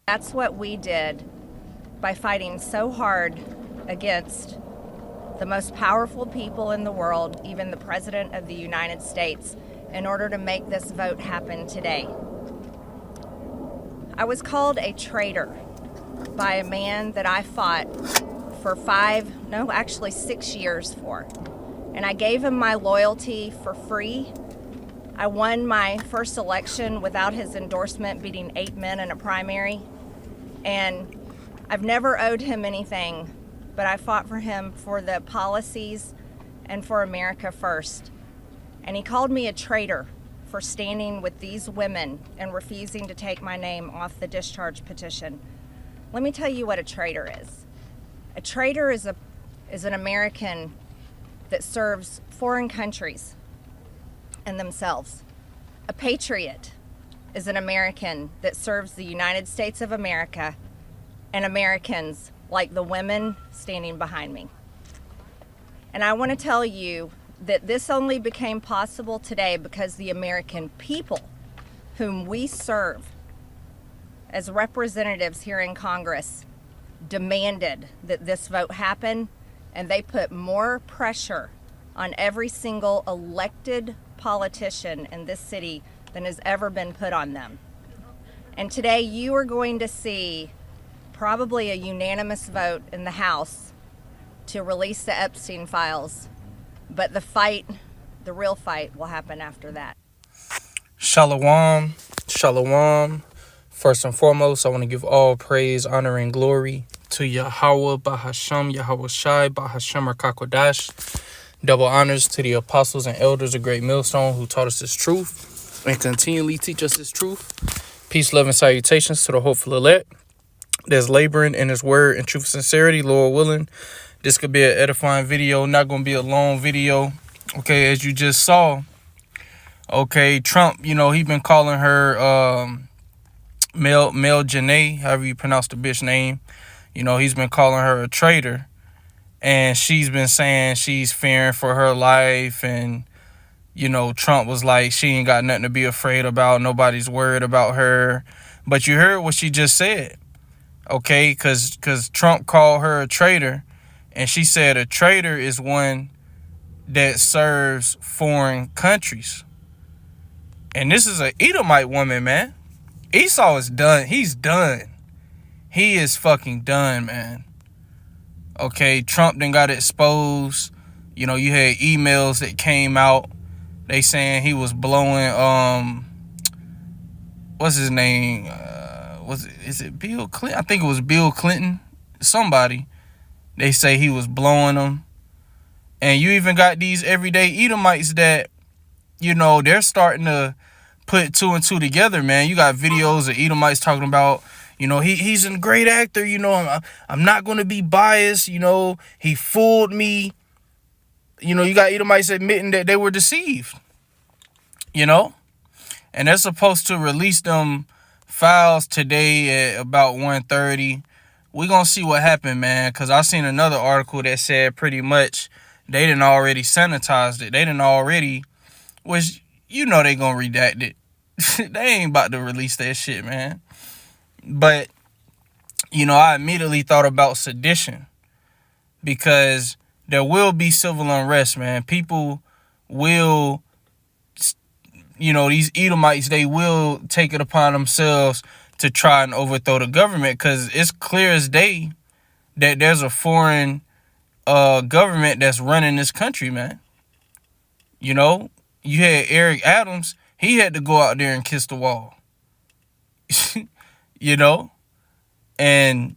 That's what we did by fighting so hard against the most powerful people in the world, even the President of the United States, in order to make this vote happen today. I was called a traitor by a man that I fought for 6 years for. And I gave him my loyalty for free. I won my first election without his endorsement, beating 8 men in a primary. And I've never owed him anything, but I fought for him for the policies and for America first. And he called me a traitor for standing with these women and refusing to take my name off the discharge petition. Let me tell you what a traitor is. A traitor is an American that serves foreign countries and themselves. A patriot is an American that serves the United States of America and Americans like the women standing behind me. And I want to tell you that this only became possible today because the American people, whom we serve as representatives here in Congress, demanded that this vote happen, and they put more pressure on every single elected politician in this city than has ever been put on them. And today you are going to see probably a unanimous vote in the House to release the Epstein files, but the real fight will happen after that. Shalom, shalom. First and foremost, I want to give all praise, honor, and glory to Yahweh, Bahasham, Yahweh Shai, Bahasham, Rakakodash. Double honors to the apostles and elders of Great Millstone who taught us this truth and continually teach us this truth. Peace, love, and salutations to the hopeful elect that's laboring in his word and truth and sincerity, Lord willing. This could be an edifying video, not going to be a long video. Okay, as you just saw, okay, Trump, he been calling her Mel Janae, however you pronounce the bitch name. He's been calling her a traitor. And she's been saying she's fearing for her life. And, Trump was like, she ain't got nothing to be afraid about. Nobody's worried about her. But you heard what she just said. Okay, because Trump called her a traitor. And she said a traitor is one that serves foreign countries. And this is an Edomite woman, man. Esau is done. He's done. He is fucking done, man. Okay, Trump then got exposed. You had emails that came out. They saying he was blowing, what's his name? Is it Bill Clinton? I think it was Bill Clinton. Somebody. They say he was blowing them. And you even got these everyday Edomites that, they're starting to put two and two together, man. You got videos of Edomites talking about, he's a great actor. I'm not going to be biased. He fooled me. You got Edomites admitting that they were deceived. And they're supposed to release them files today at about 1:30. We're going to see what happened, man, because I seen another article that said pretty much they done already sanitized it. They done already, which, they going to redact it. They ain't about to release that shit, man. But, I immediately thought about sedition because there will be civil unrest, man. People will, these Edomites, they will take it upon themselves to try and overthrow the government because it's clear as day that there's a foreign government that's running this country, man. You had Eric Adams. He had to go out there and kiss the wall. And,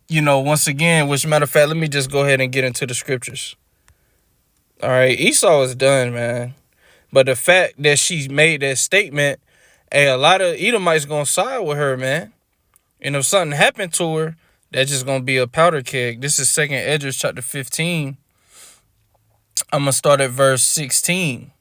once again, which matter of fact, let me just go ahead and get into the scriptures. All right, Esau is done, man. But the fact that she made that statement, hey, a lot of Edomites going to side with her, man. And if something happened to her, that's just going to be a powder keg. This is 2nd Esdras chapter 15. I'm going to start at verse 16.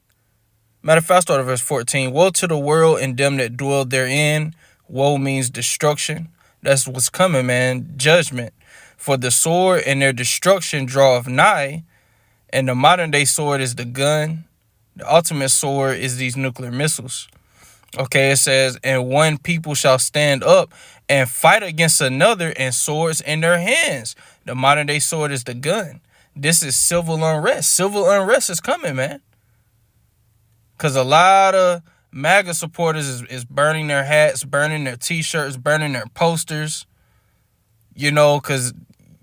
Matter of fact, I start at verse 14. Woe to the world and them that dwell therein. Woe means destruction. That's what's coming, man. Judgment. For the sword and their destruction draweth nigh. And the modern day sword is the gun. The ultimate sword is these nuclear missiles. Okay, it says, and one people shall stand up and fight against another, and swords in their hands. The modern day sword is the gun. This is civil unrest. Civil unrest is coming, man. Because a lot of MAGA supporters is burning their hats, burning their t-shirts, burning their posters. You know, because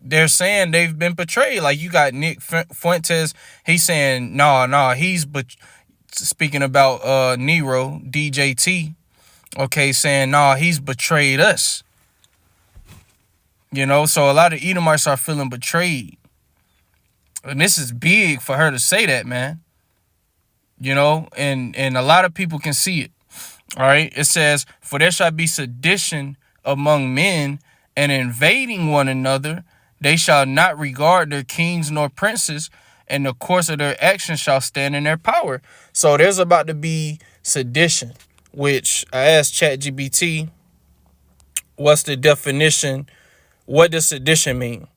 they're saying they've been betrayed. Like, you got Nick Fuentes. He's saying, he's speaking about Nero, DJT. Okay, saying, he's betrayed us. You know, so a lot of Edomites are feeling betrayed. And this is big for her to say that, man. You know, and a lot of people can see it. All right. It says, for there shall be sedition among men, and invading one another. They shall not regard their kings nor princes, and the course of their actions shall stand in their power. So there's about to be sedition, which I asked ChatGPT, what's the definition? What does sedition mean?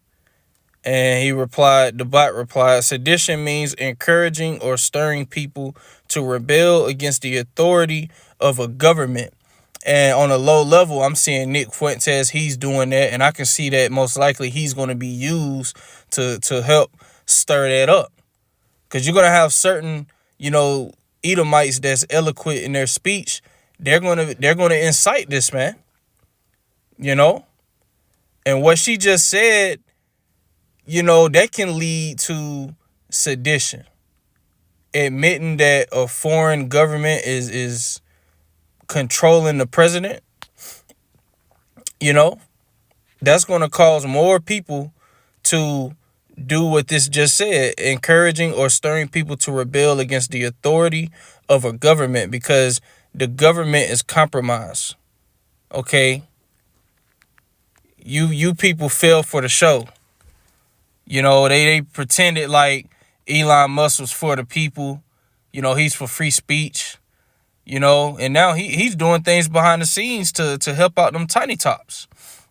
And the bot replied, sedition means encouraging or stirring people to rebel against the authority of a government. And on a low level, I'm seeing Nick Fuentes, he's doing that. And I can see that most likely he's going to be used to help stir that up. Because you're going to have certain, Edomites that's eloquent in their speech. They're going to incite this, man. And what she just said, that can lead to sedition. Admitting that a foreign government is controlling the president, that's going to cause more people to do what this just said, encouraging or stirring people to rebel against the authority of a government, because the government is compromised. Okay. You people fell for the show. They pretended like Elon Musk was for the people. He's for free speech. And now he's doing things behind the scenes to help out them tiny tops.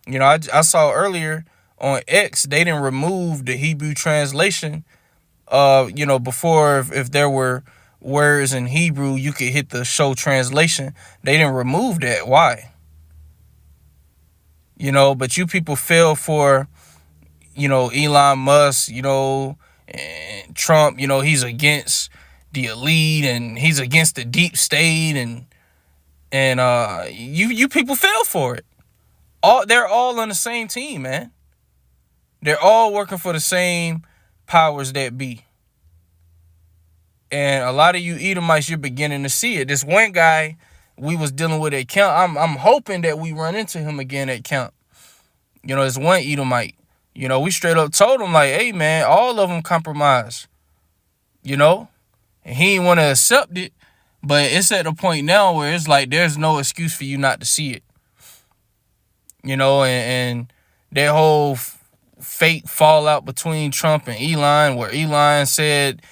I saw earlier on X, they didn't remove the Hebrew translation. Before, if there were words in Hebrew, you could hit the show translation. They didn't remove that. Why? But you people fell for, Elon Musk, and Trump, he's against the elite and he's against the deep state, and you people fell for it. They're all on the same team, man. They're all working for the same powers that be. And a lot of you Edomites, you're beginning to see it. This one guy we was dealing with at camp, I'm hoping that we run into him again at camp. This one Edomite, we straight up told him, like, hey, man, all of them compromised, and he didn't want to accept it. But it's at the point now where it's like there's no excuse for you not to see it. And that whole fake fallout between Trump and Elon, where Elon said,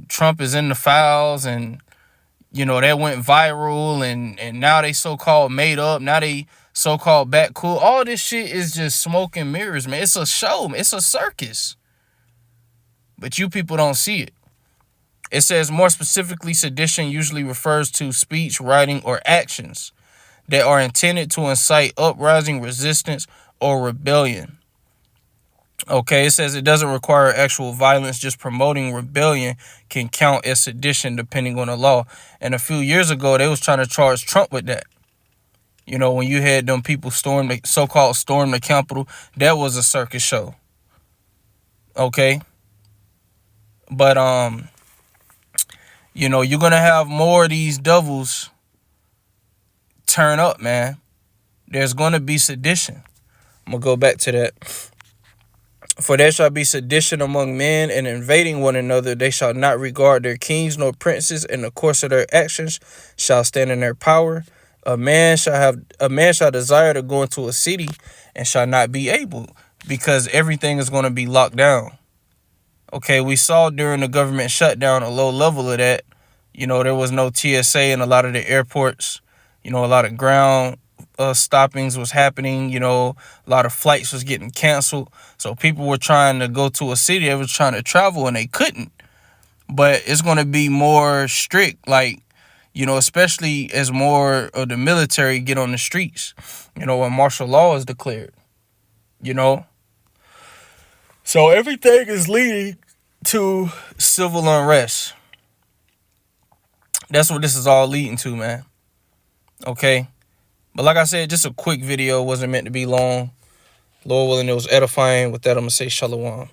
Trump is in the files, and, that went viral, and now they so-called made up. Now they so-called back cool. All this shit is just smoke and mirrors, man. It's a show. It's a circus. But you people don't see it. It says, more specifically, sedition usually refers to speech, writing, or actions that are intended to incite uprising, resistance, or rebellion. Okay, it says it doesn't require actual violence. Just promoting rebellion can count as sedition depending on the law. And a few years ago, they was trying to charge Trump with that. When you had them people storm the Capitol, that was a circus show. Okay? But, you're going to have more of these devils turn up, man. There's going to be sedition. I'm going to go back to that. For there shall be sedition among men, and invading one another. They shall not regard their kings nor princes, and the course of their actions shall stand in their power. A man shall desire to go into a city and shall not be able, because everything is going to be locked down. Okay, we saw during the government shutdown a low level of that. There was no TSA in a lot of the airports. A lot of ground stoppings was happening. A lot of flights was getting canceled. So people were trying to go to a city. They were trying to travel and they couldn't. But it's going to be more strict. Like, You know, especially as more of the military get on the streets, you know, when martial law is declared, you know. So everything is leading to civil unrest. That's what this is all leading to, man. Okay. But like I said, just a quick video. Wasn't meant to be long. Lord willing, it was edifying. With that, I'm going to say shalom.